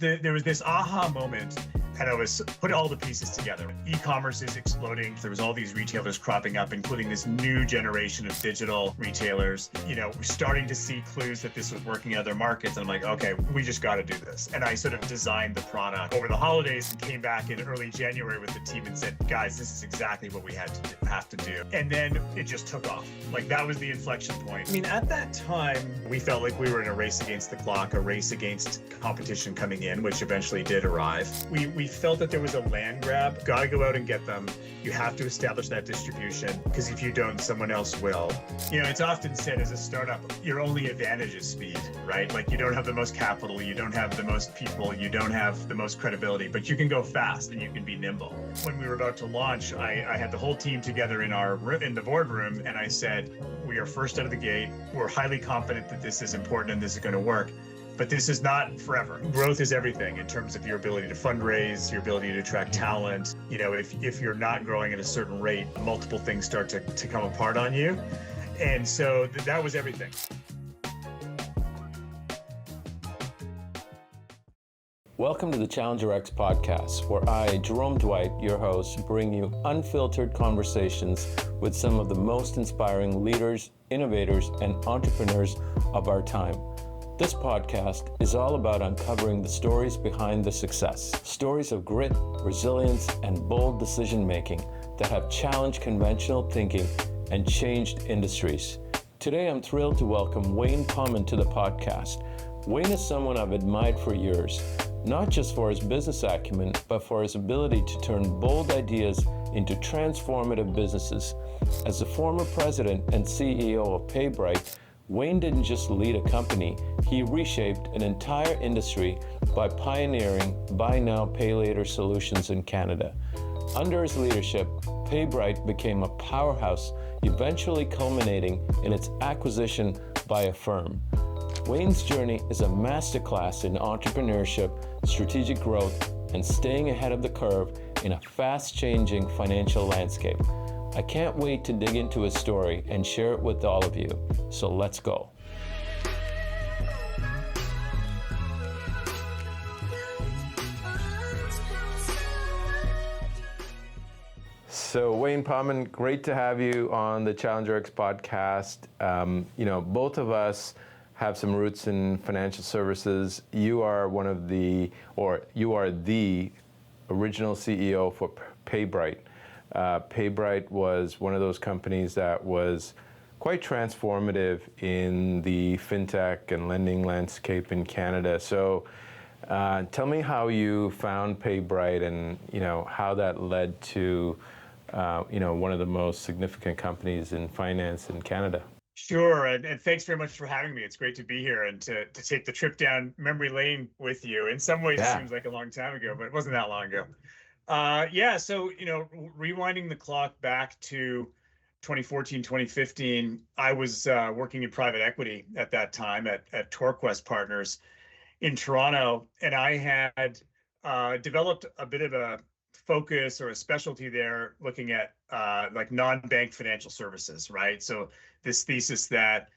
There was this aha moment, and I was put all the pieces together. E-commerce is exploding. There was all these retailers cropping up, including this new generation of digital retailers. We're starting to see clues that this was working in other markets. And I'm like, okay, we just got to do this. And I sort of designed the product over the holidays and came back in early January with the team and said, guys, this is exactly what we have to do. And then it just took off. Like, that was the inflection point. I mean, at that time, we felt like we were in a race against the clock, a race against competition coming in, which eventually did arrive. We felt that there was a land grab. Got to go out and get them. You have to establish that distribution, because if you don't, someone else will. It's often said as a startup, your only advantage is speed, right? Like, you don't have the most capital, you don't have the most people, you don't have the most credibility, but you can go fast and you can be nimble. When we were about to launch, I had the whole team together in the boardroom, and I said, we are first out of the gate. We're highly confident that this is important and this is going to work. But this is not forever. Growth is everything in terms of your ability to fundraise, your ability to attract talent. If you're not growing at a certain rate, multiple things start to come apart on you. And so that was everything. Welcome to the Challenger X podcast, where I, Jerome Dwight, your host, bring you unfiltered conversations with some of the most inspiring leaders, innovators, and entrepreneurs of our time. This podcast is all about uncovering the stories behind the success, stories of grit, resilience, and bold decision-making that have challenged conventional thinking and changed industries. Today, I'm thrilled to welcome Wayne Pommen to the podcast. Wayne is someone I've admired for years, not just for his business acumen, but for his ability to turn bold ideas into transformative businesses. As the former president and CEO of PayBright, Wayne didn't just lead a company, he reshaped an entire industry by pioneering buy now, pay later solutions in Canada. Under his leadership, PayBright became a powerhouse, eventually culminating in its acquisition by Affirm. Wayne's journey is a masterclass in entrepreneurship, strategic growth, and staying ahead of the curve in a fast-changing financial landscape. I can't wait to dig into his story and share it with all of you. So let's go. So Wayne Pommen, great to have you on the Challenger X podcast. Both of us have some roots in financial services. You are you are the original CEO for PayBright. PayBright was one of those companies that was quite transformative in the fintech and lending landscape in Canada. So tell me how you found PayBright and how that led to one of the most significant companies in finance in Canada. Sure, and thanks very much for having me. It's great to be here and to take the trip down memory lane with you. In some ways, It seems like a long time ago, but it wasn't that long ago. So rewinding the clock back to 2014, 2015, I was working in private equity at that time at TorQuest Partners in Toronto, and I had developed a bit of a focus or a specialty there looking at like non-bank financial services, right? So this thesis that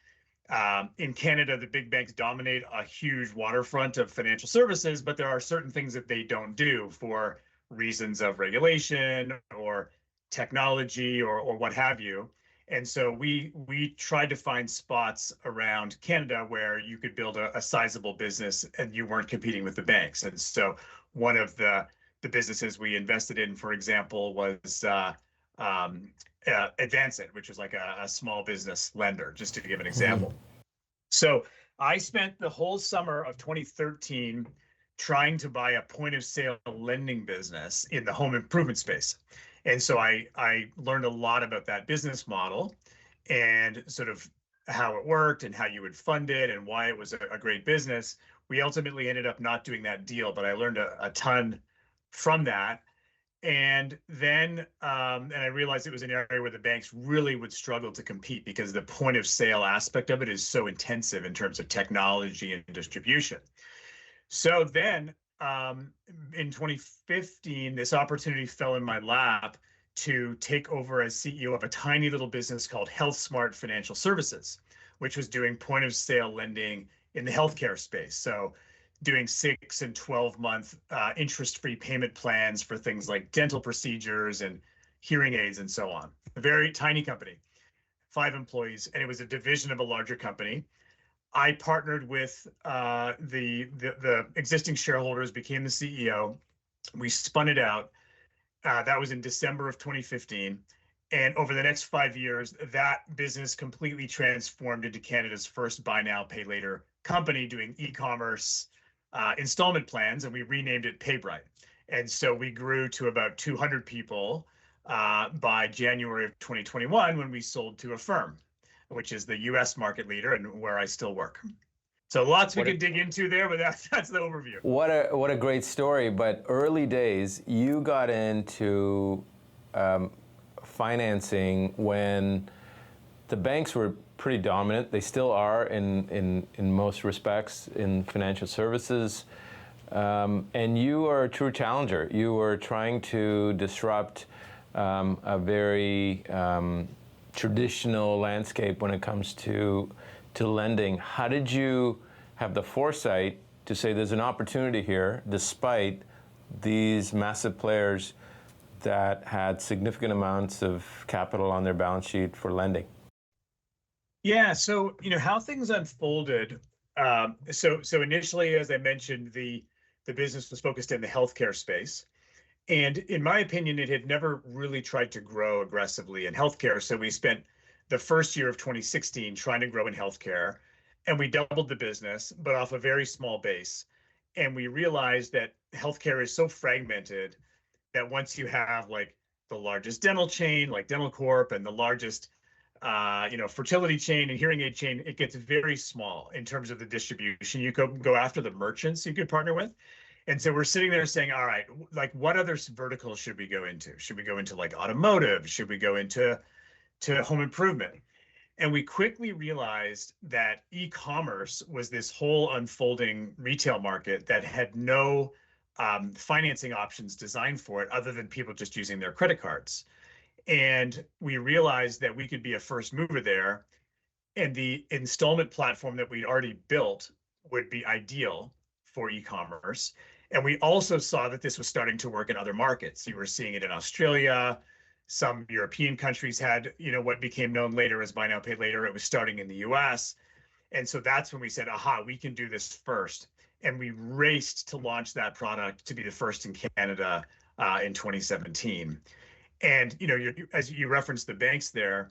in Canada, the big banks dominate a huge waterfront of financial services, but there are certain things that they don't do for reasons of regulation or technology or what have you. And so we tried to find spots around Canada where you could build a sizable business and you weren't competing with the banks. And so one of the businesses we invested in, for example, was Advancit, which was like a small business lender, just to give an example. Mm-hmm. So I spent the whole summer of 2013 trying to buy a point of sale lending business in the home improvement space. And so I learned a lot about that business model and sort of how it worked and how you would fund it and why it was a great business. We ultimately ended up not doing that deal, but I learned a ton from that. And then and I realized it was an area where the banks really would struggle to compete because the point of sale aspect of it is so intensive in terms of technology and distribution. So then in 2015, this opportunity fell in my lap to take over as CEO of a tiny little business called HealthSmart Financial Services, which was doing point of sale lending in the healthcare space. So doing 6 and 12 month interest-free payment plans for things like dental procedures and hearing aids and so on. A very tiny company, 5 employees, and it was a division of a larger company. I partnered with the existing shareholders, became the CEO. We spun it out. That was in December of 2015. And over the next 5 years, that business completely transformed into Canada's first buy now, pay later company doing e-commerce installment plans, and we renamed it PayBright. And so we grew to about 200 people by January of 2021 when we sold to Affirm, which is the US market leader and where I still work. So lots we could dig into there, but that's the overview. What a great story. But early days, you got into financing when the banks were pretty dominant. They still are in most respects in financial services. And you are a true challenger. You were trying to disrupt a very traditional landscape when it comes to lending. How did you have the foresight to say there's an opportunity here despite these massive players that had significant amounts of capital on their balance sheet for lending? Yeah, so how things unfolded. So initially, as I mentioned, the business was focused in the healthcare space. And in my opinion, it had never really tried to grow aggressively in healthcare. So we spent the first year of 2016 trying to grow in healthcare, and we doubled the business, but off a very small base. And we realized that healthcare is so fragmented that once you have like the largest dental chain, like Dental Corp, and the largest fertility chain and hearing aid chain, it gets very small in terms of the distribution. You go after the merchants you could partner with. And so we're sitting there saying, all right, like what other verticals should we go into? Should we go into like automotive? Should we go into home improvement? And we quickly realized that e-commerce was this whole unfolding retail market that had no financing options designed for it other than people just using their credit cards. And we realized that we could be a first mover there, and the installment platform that we'd already built would be ideal for e-commerce. And we also saw that this was starting to work in other markets. You were seeing it in Australia. Some European countries had, what became known later as buy now, pay later. It was starting in the US. And so that's when we said, aha, we can do this first. And we raced to launch that product to be the first in Canada in 2017. And, as you referenced the banks there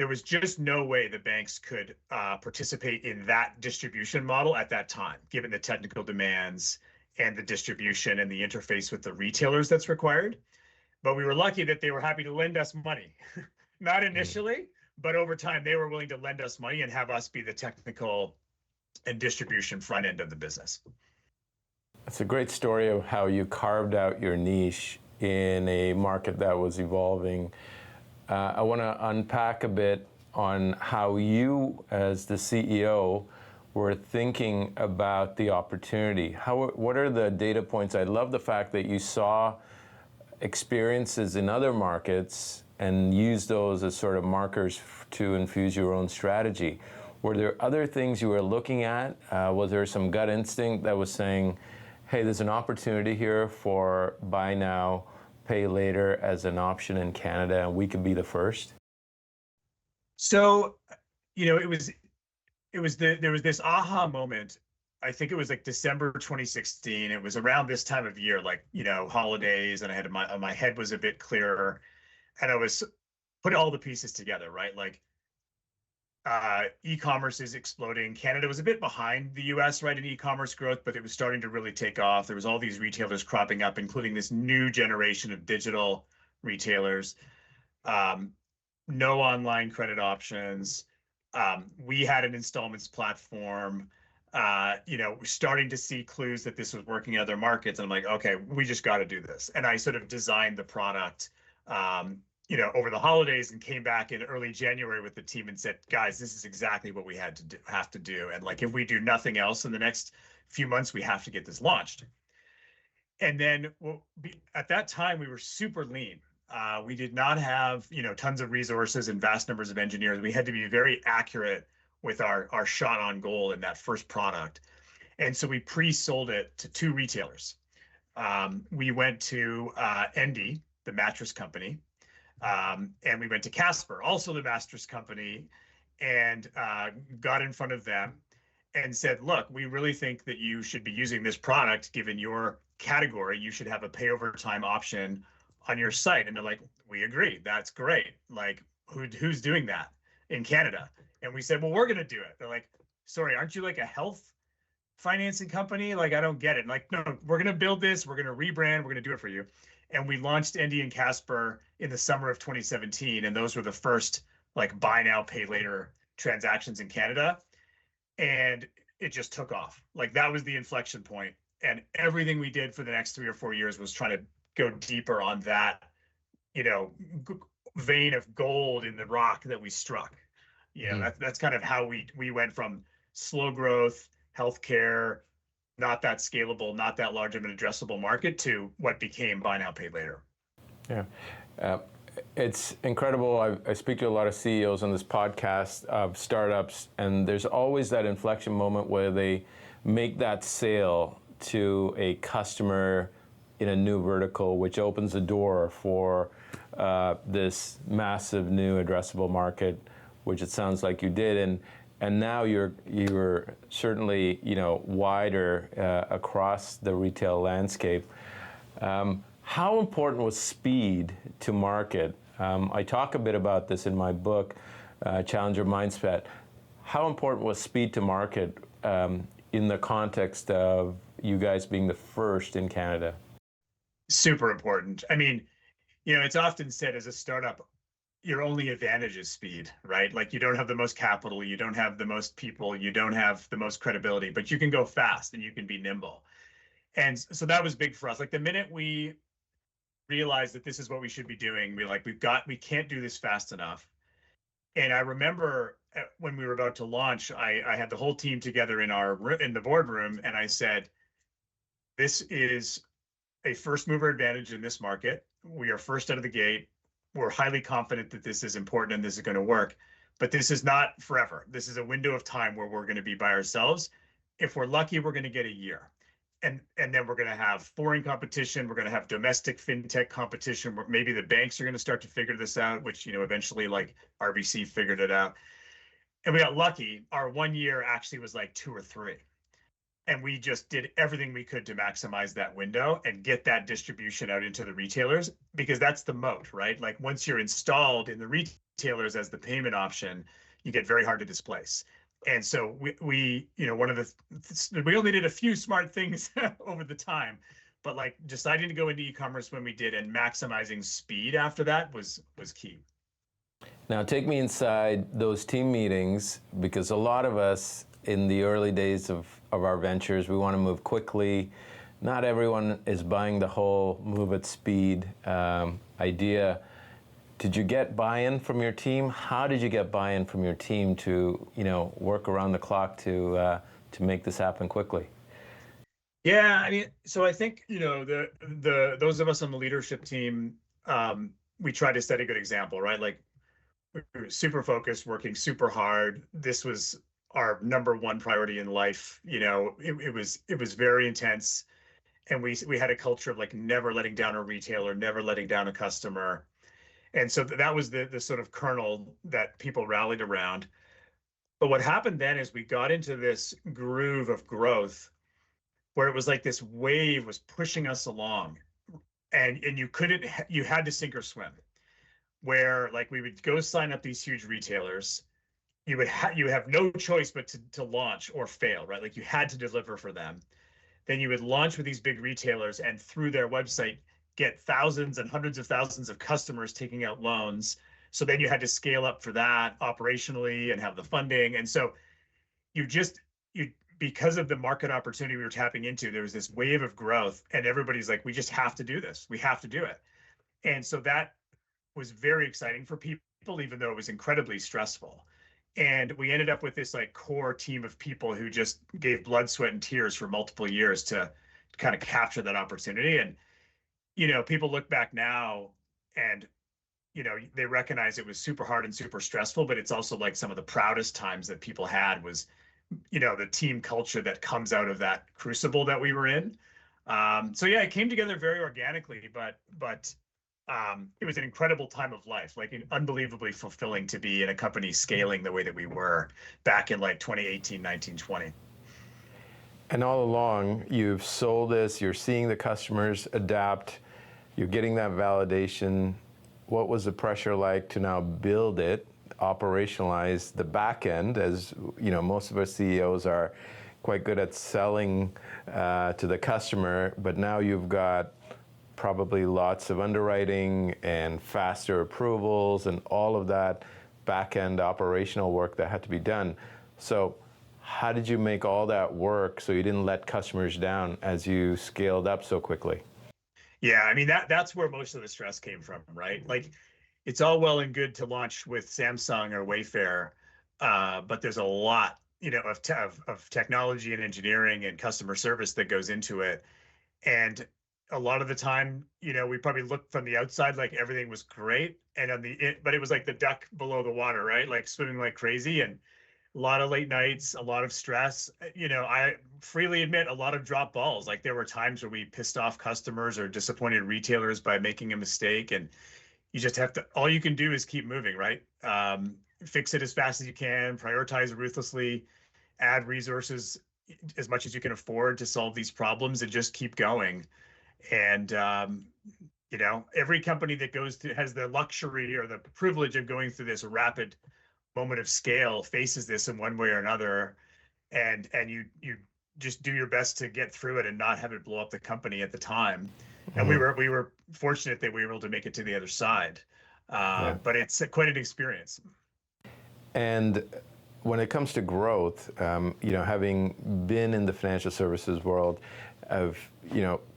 was just no way the banks could participate in that distribution model at that time, given the technical demands and the distribution and the interface with the retailers that's required. But we were lucky that they were happy to lend us money, not initially, but over time they were willing to lend us money and have us be the technical and distribution front end of the business. It's a great story of how you carved out your niche in a market that was evolving. I want to unpack a bit on how you, as the CEO, were thinking about the opportunity. What are the data points? I love the fact that you saw experiences in other markets and used those as sort of markers to infuse your own strategy. Were there other things you were looking at? Was there some gut instinct that was saying, hey, there's an opportunity here for buy now, pay later as an option in Canada, and we could be the first? So, there was this aha moment. I think it was like December 2016. It was around this time of year, like, holidays, and I had my head was a bit clearer, and I was putting all the pieces together, right? Like, e-commerce is exploding. Canada was a bit behind the US, right, in e-commerce growth, but it was starting to really take off. There was all these retailers cropping up, including this new generation of digital retailers. No online credit options. We had an installments platform. We're starting to see clues that this was working in other markets. And I'm like, okay, we just got to do this. And I sort of designed the product, over the holidays, and came back in early January with the team and said, guys, this is exactly what we have to do. And like, if we do nothing else in the next few months, we have to get this launched. And then at that time, we were super lean. We did not have, tons of resources and vast numbers of engineers. We had to be very accurate with our shot on goal in that first product. And so we pre-sold it to two retailers. We went to Endy, the mattress company, and we went to Casper, also the mattress company, and got in front of them and said, look, we really think that you should be using this product given your category. You should have a pay over time option on your site. And they're like, we agree. That's great. Like, who's doing that in Canada? And we said, well, we're going to do it. They're like, sorry, aren't you like a health financing company? Like, I don't get it. Like, no, we're going to build this. We're going to rebrand. We're going to do it for you. And we launched Endy and Casper in the summer of 2017. And those were the first like buy now, pay later transactions in Canada. And it just took off. Like that was the inflection point. And everything we did for the next 3 or 4 years was trying to go deeper on that, vein of gold in the rock that we struck. That's kind of how we went from slow growth, healthcare, not that scalable, not that large of an addressable market to what became buy now, pay later. Yeah. It's incredible. I speak to a lot of CEOs on this podcast of startups, and there's always that inflection moment where they make that sale to a customer in a new vertical, which opens the door for this massive new addressable market, which it sounds like you did. And now you're certainly wider across the retail landscape. How important was speed to market? I talk a bit about this in my book, Challenger Mindset. How important was speed to market in the context of you guys being the first in Canada? Super important. I mean, it's often said as a startup, your only advantage is speed, right? Like you don't have the most capital, you don't have the most people, you don't have the most credibility, but you can go fast and you can be nimble. And so that was big for us. Like the minute we realized that this is what we should be doing, we can't do this fast enough. And I remember when we were about to launch, I had the whole team together in the boardroom, and I said, this is a first mover advantage in this market. We are first out of the gate. We're highly confident that this is important and this is going to work, but this is not forever. This is a window of time where we're going to be by ourselves. If we're lucky, we're going to get a year. And then we're going to have foreign competition. We're going to have domestic fintech competition where maybe the banks are going to start to figure this out, which, eventually like RBC figured it out. And we got lucky. Our 1 year actually was like 2 or 3. And we just did everything we could to maximize that window and get that distribution out into the retailers, because that's the moat, right? Like once you're installed in the retailers as the payment option, you get very hard to displace. And so we we only did a few smart things over the time, but like deciding to go into e-commerce when we did and maximizing speed after that was key. Now take me inside those team meetings, because a lot of us in the early days of our ventures, we want to move quickly. Not everyone is buying the whole move at speed idea. Did you get buy-in from your team? How did you get buy-in from your team to, work around the clock to make this happen quickly? Yeah, I mean, so I think the those of us on the leadership team, we try to set a good example, right? Like we were super focused, working super hard. This was our number one priority in life. It was very intense, and we had a culture of like never letting down a retailer, never letting down a customer. And so that was the sort of kernel that people rallied around. But what happened then is we got into this groove of growth where it was like this wave was pushing us along, and you had to sink or swim, where like we would go sign up these huge retailers. You have no choice but to launch or fail, right? Like you had to deliver for them. Then you would launch with these big retailers, and through their website, get thousands and hundreds of thousands of customers taking out loans. So then you had to scale up for that operationally and have the funding. And so because of the market opportunity we were tapping into, there was this wave of growth, and everybody's like, we just have to do this. We have to do it. And so that was very exciting for people, even though it was incredibly stressful. And we ended up with this like core team of people who just gave blood, sweat, and tears for multiple years to kind of capture that opportunity. And people look back now and, they recognize it was super hard and super stressful, but it's also like some of the proudest times that people had was the team culture that comes out of that crucible that we were in. So yeah, it came together very organically, but it was an incredible time of life, like unbelievably fulfilling to be in a company scaling the way that we were back in like 2018, 19, 20. And all along, you've sold this, you're seeing the customers adapt, you're getting that validation. What was the pressure like to now build it, operationalize the back end? As you know, most of our CEOs are quite good at selling to the customer, but now you've got probably lots of underwriting and faster approvals and all of that back end operational work that had to be done. So how did you make all that work so you didn't let customers down as you scaled up so quickly? Yeah, I mean that's where most of the stress came from, right? Like it's all well and good to launch with Samsung or Wayfair, but there's a lot, of technology and engineering and customer service that goes into it. And a lot of the time, we probably looked from the outside like everything was great, and but it was like the duck below the water, right? Like swimming like crazy, and a lot of late nights, a lot of stress. I freely admit a lot of drop balls. Like there were times where we pissed off customers or disappointed retailers by making a mistake, and you just have to. All you can do is keep moving, right? Fix it as fast as you can, prioritize ruthlessly, add resources as much as you can afford to solve these problems, and just keep going. And every company that has the luxury or the privilege of going through this rapid moment of scale faces this in one way or another, and you just do your best to get through it and not have it blow up the company at the time. And we were fortunate that we were able to make it to the other side. Yeah. But it's quite an experience. And when it comes to growth, having been in the financial services world, I've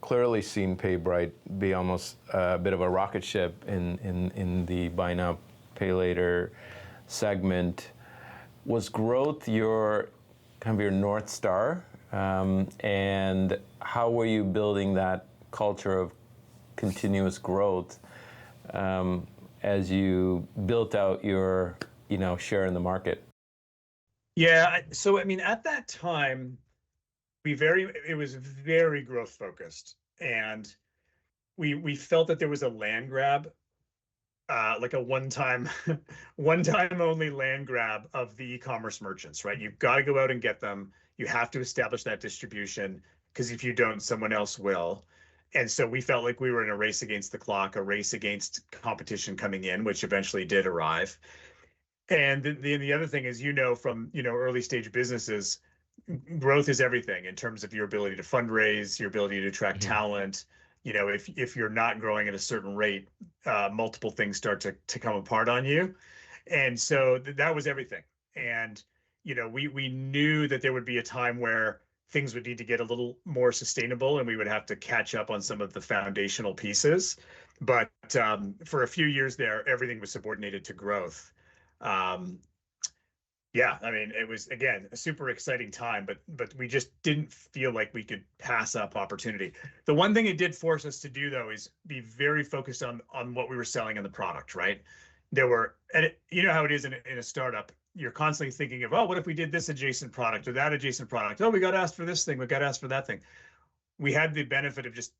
clearly seen PayBright be almost a bit of a rocket ship in the buy now, pay later segment. Was growth your North Star? And how were you building that culture of continuous growth as you built out your share in the market? Yeah, so I mean, at that time, it was very growth focused, and we felt that there was a land grab, like a one time only land grab of the e-commerce merchants, right? You've got to go out and get them. You have to establish that distribution, because if you don't, someone else will. And so we felt like we were in a race against the clock, a race against competition coming in, which eventually did arrive. And the other thing is, from early stage businesses, growth is everything in terms of your ability to fundraise, your ability to attract talent. If you're not growing at a certain rate, multiple things start to come apart on you. And so that was everything. And we knew that there would be a time where things would need to get a little more sustainable, and we would have to catch up on some of the foundational pieces. But for a few years there, everything was subordinated to growth. Yeah, I mean, it was, again, a super exciting time, but we just didn't feel like we could pass up opportunity. The one thing it did force us to do, though, is be very focused on what we were selling in the product, right? And you know how it is in a startup. You're constantly thinking of, oh, what if we did this adjacent product or that adjacent product? Oh, we got asked for this thing, we got asked for that thing. We had the benefit of just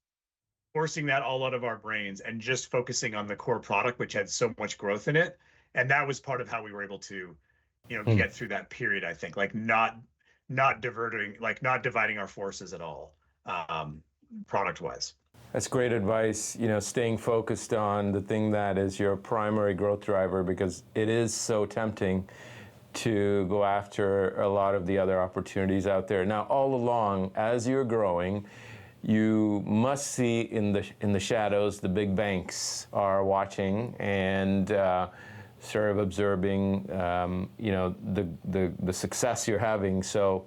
forcing that all out of our brains and just focusing on the core product, which had so much growth in it. And that was part of how we were able to get through that period, I think, like not dividing our forces at all, product wise. That's great advice, staying focused on the thing that is your primary growth driver, because it is so tempting to go after a lot of the other opportunities out there. Now, all along, as you're growing, you must see in the shadows, the big banks are watching and sort of observing, the success you're having. So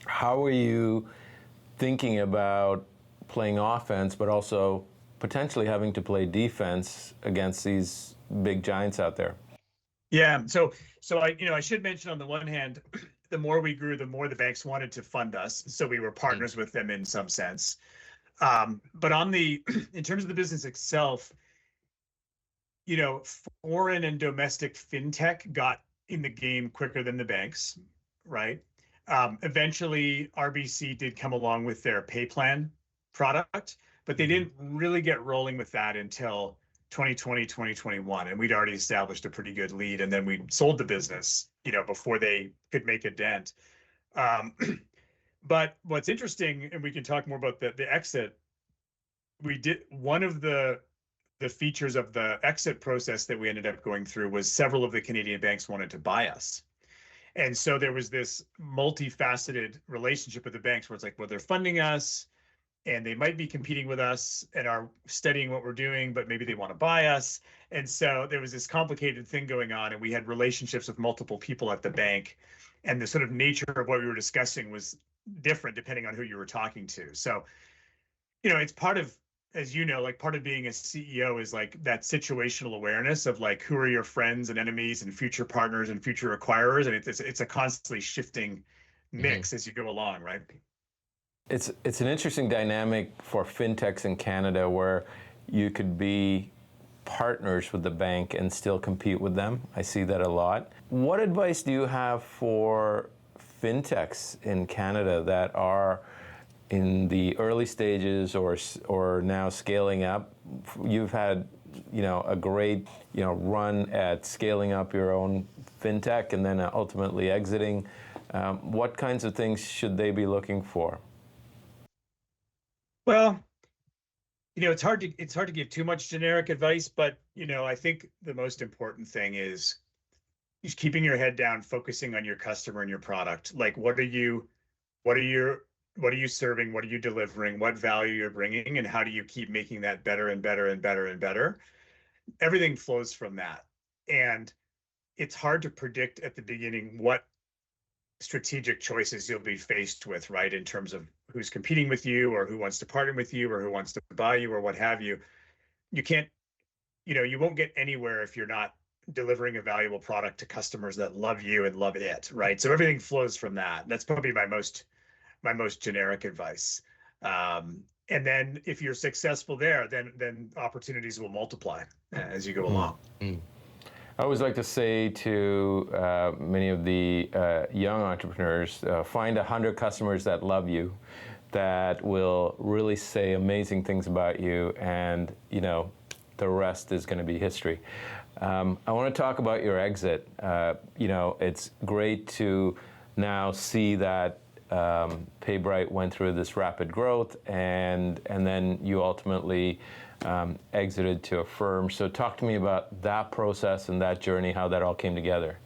how are you thinking about playing offense, but also potentially having to play defense against these big giants out there? Yeah. So I should mention, on the one hand, the more we grew, the more the banks wanted to fund us. So we were partners with them in some sense. But in terms of the business itself, foreign and domestic fintech got in the game quicker than the banks, right? Eventually, RBC did come along with their pay plan product, but they didn't really get rolling with that until 2020, 2021. And we'd already established a pretty good lead. And then we sold the business, before they could make a dent. But what's interesting, and we can talk more about the exit, we did one of the features of the exit process that we ended up going through was several of the Canadian banks wanted to buy us. And so there was this multifaceted relationship with the banks where it's like, well, they're funding us and they might be competing with us and are studying what we're doing, but maybe they want to buy us. And so there was this complicated thing going on, and we had relationships with multiple people at the bank. And the sort of nature of what we were discussing was different depending on who you were talking to. So, it's part of, as you know, like part of being a CEO is like that situational awareness of like, who are your friends and enemies and future partners and future acquirers. And it's a constantly shifting mix as you go along, right? It's an interesting dynamic for fintechs in Canada where you could be partners with the bank and still compete with them. I see that a lot. What advice do you have for fintechs in Canada that are in the early stages or now scaling up? You've had, a great, run at scaling up your own fintech and then ultimately exiting. What kinds of things should they be looking for? Well, it's hard to give too much generic advice, but I think the most important thing is just keeping your head down, focusing on your customer and your product. Like, what are you serving? What are you delivering? What value you're bringing? And how do you keep making that better and better and better and better? Everything flows from that. And it's hard to predict at the beginning what strategic choices you'll be faced with, right? In terms of who's competing with you or who wants to partner with you or who wants to buy you or what have you. You can't, you won't get anywhere if you're not delivering a valuable product to customers that love you and love it, right? So everything flows from that. That's probably my most generic advice. And then if you're successful there, then opportunities will multiply as you go along. I always like to say to many of the young entrepreneurs, find 100 customers that love you, that will really say amazing things about you, and the rest is going to be history. I want to talk about your exit. It's great to now see that PayBright went through this rapid growth, and then you ultimately exited to Affirm. So talk to me about that process and that journey, how that all came together.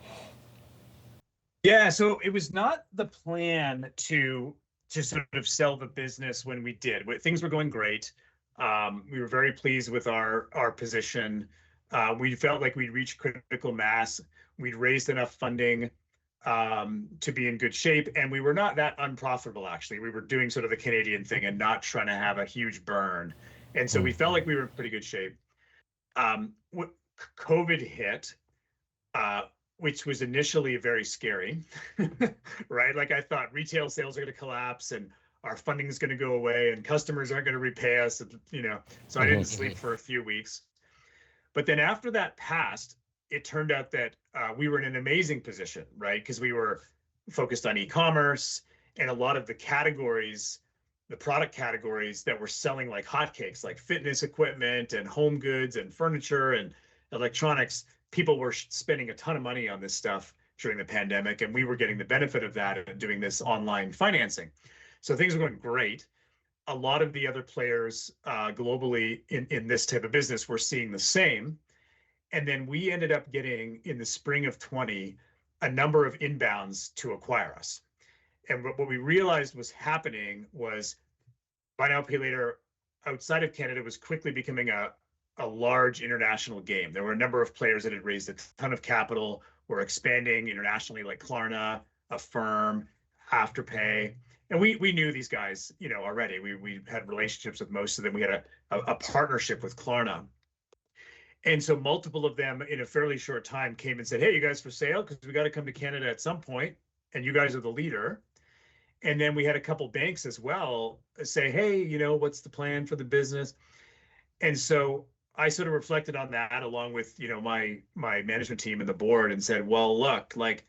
Yeah, so it was not the plan to sort of sell the business when we did. Things were going great. We were very pleased with our position. We felt like we'd reached critical mass. We'd raised enough funding to be in good shape, and we were not that unprofitable, actually. We were doing sort of the Canadian thing and not trying to have a huge burn. And so we felt like we were in pretty good shape. COVID hit, which was initially very scary, right? Like, I thought retail sales are going to collapse and our funding is going to go away and customers aren't going to repay us, so I didn't sleep for a few weeks. But then after that passed, it turned out that we were in an amazing position, right? Because we were focused on e-commerce, and a lot of the categories, the product categories that were selling like hotcakes, like fitness equipment and home goods and furniture and electronics, people were spending a ton of money on this stuff during the pandemic, and we were getting the benefit of that and doing this online financing. So things were going great. A lot of the other players globally in this type of business were seeing the same. And then we ended up getting, in the spring of 20, a number of inbounds to acquire us. And what we realized was happening was buy now, pay later outside of Canada was quickly becoming a large international game. There were a number of players that had raised a ton of capital, were expanding internationally, like Klarna, Affirm, Afterpay. And we knew these guys, already. We had relationships with most of them. We had a partnership with Klarna. And so multiple of them in a fairly short time came and said, hey, you guys for sale? Because we got to come to Canada at some point, and you guys are the leader. And then we had a couple banks as well say, hey, what's the plan for the business? And so I sort of reflected on that along with, my management team and the board, and said, well, look, like,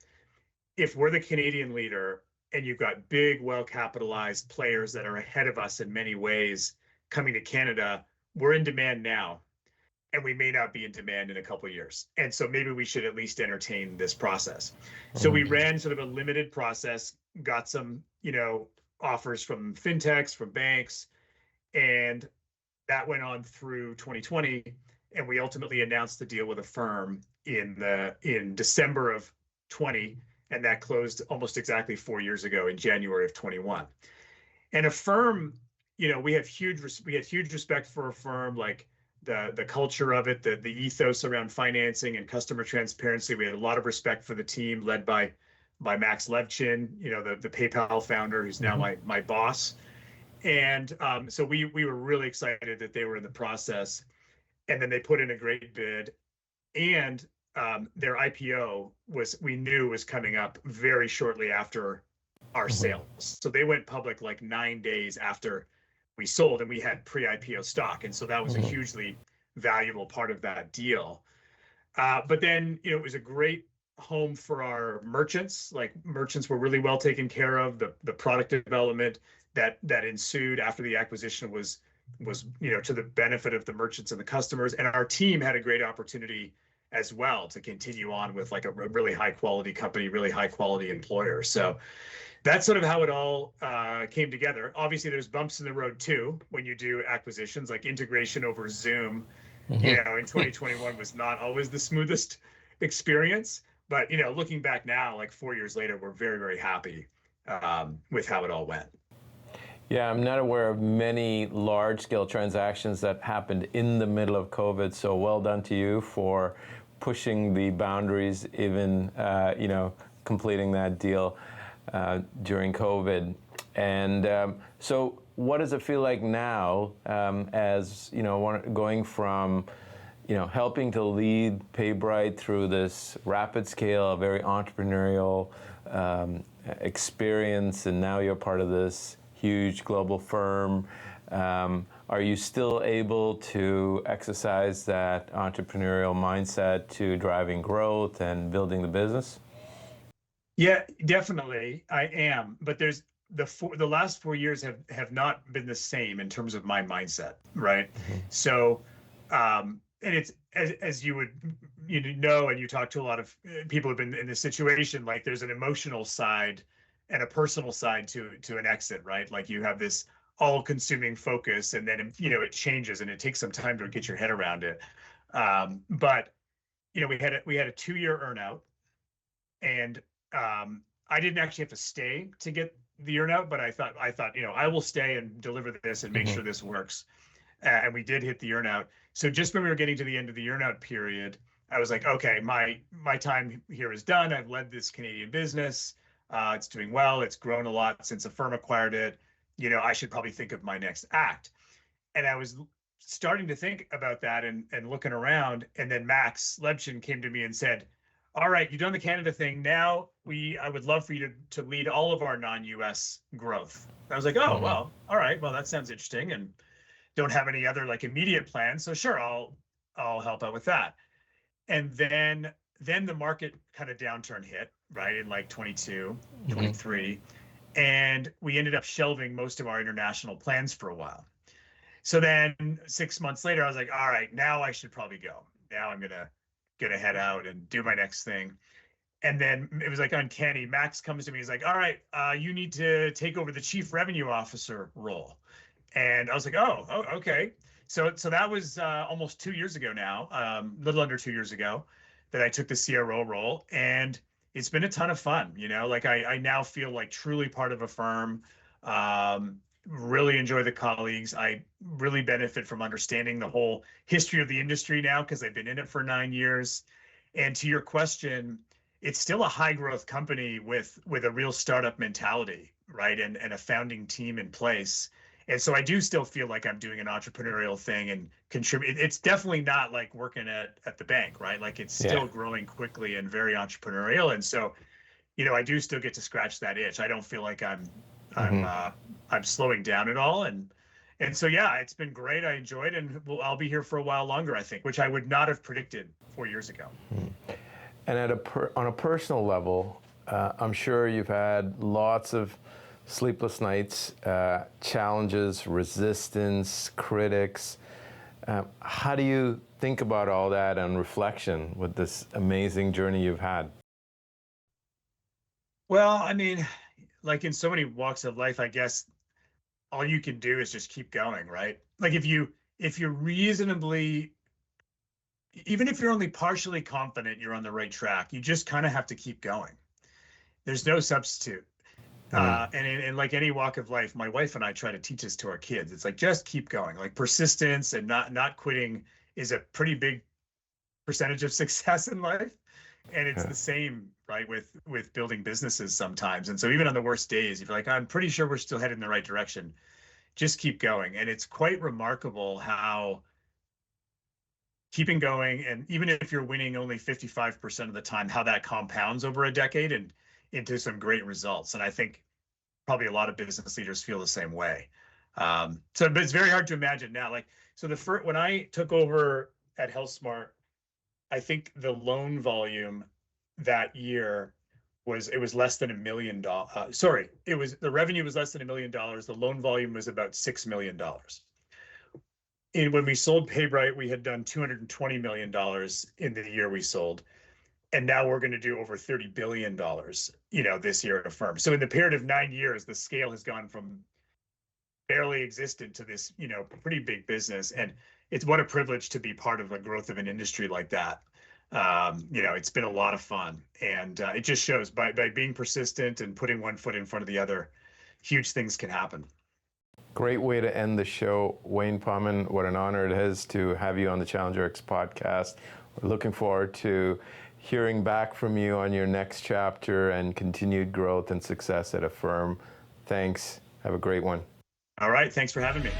if we're the Canadian leader, and you've got big, well-capitalized players that are ahead of us in many ways coming to Canada, we're in demand now, and we may not be in demand in a couple of years. And so maybe we should at least entertain this process. So we ran sort of a limited process, got some, offers from fintechs, from banks, and that went on through 2020. And we ultimately announced the deal with Affirm in December of 20, and that closed almost exactly 4 years ago in January of 21. And Affirm, we had huge respect for Affirm, like the culture of it, the ethos around financing and customer transparency. We had a lot of respect for the team led by Max Levchin, the PayPal founder, who's now my boss. And so we were really excited that they were in the process. And then they put in a great bid, and their IPO we knew was coming up very shortly after our sale. So they went public like 9 days after we sold, and we had pre-IPO stock. And so that was a hugely valuable part of that deal. But then, it was a great home for our merchants. Like, merchants were really well taken care of. The product development that ensued after the acquisition was to the benefit of the merchants and the customers. And our team had a great opportunity as well to continue on with like a really high quality company, really high quality employer. So that's sort of how it all came together. Obviously, there's bumps in the road too when you do acquisitions, like integration over Zoom. In 2021 was not always the smoothest experience. But looking back now, like 4 years later, we're very, very happy with how it all went. Yeah, I'm not aware of many large-scale transactions that happened in the middle of COVID. So well done to you for pushing the boundaries, even completing that deal during COVID. And so, what does it feel like now, as going from helping to lead PayBright through this rapid scale, very entrepreneurial experience, and now you're part of this huge global firm. Are you still able to exercise that entrepreneurial mindset to driving growth and building the business? Yeah, definitely, I am. But there's the last 4 years have not been the same in terms of my mindset, right? So, and it's as you would and you talk to a lot of people who've been in this situation. Like, there's an emotional side and a personal side to an exit, right? Like, you have this all-consuming focus, and then it changes, and it takes some time to get your head around it. But we had a 2-year earnout, and I didn't actually have to stay to get the earnout, but I thought I will stay and deliver this and make sure this works. And we did hit the earnout. So just when we were getting to the end of the earnout period, I was like, okay, my time here is done. I've led this Canadian business. It's doing well. It's grown a lot since Affirm acquired it. I should probably think of my next act. And I was starting to think about that and looking around. And then Max Levchin came to me and said, all right, you've done the Canada thing. Now I would love for you to lead all of our non-US growth. I was like, oh, well, all right. Well, that sounds interesting, and don't have any other like immediate plans. So sure, I'll help out with that. And then the market kind of downturn hit, right, in like 22, 23. And we ended up shelving most of our international plans for a while. So then 6 months later, I was like, all right, now I should probably go. Now I'm going to head out and do my next thing. And then it was like uncanny. Max comes to me. He's like, all right, you need to take over the chief revenue officer role. And I was like, oh, okay. So that was almost 2 years ago now, a little under 2 years ago, that I took the CRO role. And it's been a ton of fun. Like, I now feel like truly part of Affirm. Really enjoy the colleagues. I really benefit from understanding the whole history of the industry now, because I've been in it for 9 years. And to your question, it's still a high growth company with a real startup mentality, right? And a founding team in place. And so I do still feel like I'm doing an entrepreneurial thing and contribute. It's definitely not like working at the bank, right? Like, it's still growing quickly and very entrepreneurial. And so, I do still get to scratch that itch. I don't feel like I'm slowing down at all. And so, yeah, it's been great. I enjoyed it, and I'll be here for a while longer, I think, which I would not have predicted 4 years ago. And on a personal level, I'm sure you've had lots of sleepless nights, challenges, resistance, critics. How do you think about all that on reflection with this amazing journey you've had? Well, I mean, like in so many walks of life, I guess all you can do is just keep going, right? Like if you're reasonably, even if you're only partially confident you're on the right track, you just kind of have to keep going. There's no substitute. And in like any walk of life, my wife and I try to teach this to our kids. It's like just keep going. Like persistence and not quitting is a pretty big percentage of success in life. And it's the same, right, with building businesses sometimes. And so even on the worst days, if you're like, I'm pretty sure we're still headed in the right direction, just keep going. And it's quite remarkable how keeping going, and even if you're winning only 55% of the time, how that compounds over a decade and into some great results. And I think probably a lot of business leaders feel the same way. But it's very hard to imagine now. Like, so when I took over at HealthSmart, I think the loan volume that year was less than $1 million. The revenue was less than $1 million. The loan volume was about $6 million. And when we sold PayBright, we had done $220 million in the year we sold. And now we're going to do over $30 billion, this year at a firm. So in the period of 9 years, the scale has gone from barely existent to this, pretty big business. And it's what a privilege to be part of the growth of an industry like that. It's been a lot of fun, and it just shows by being persistent and putting one foot in front of the other, huge things can happen. Great way to end the show, Wayne Pommen. What an honor it is to have you on the Challenger X podcast. We're looking forward to hearing back from you on your next chapter and continued growth and success at a firm. Thanks. Have a great one. All right. Thanks for having me.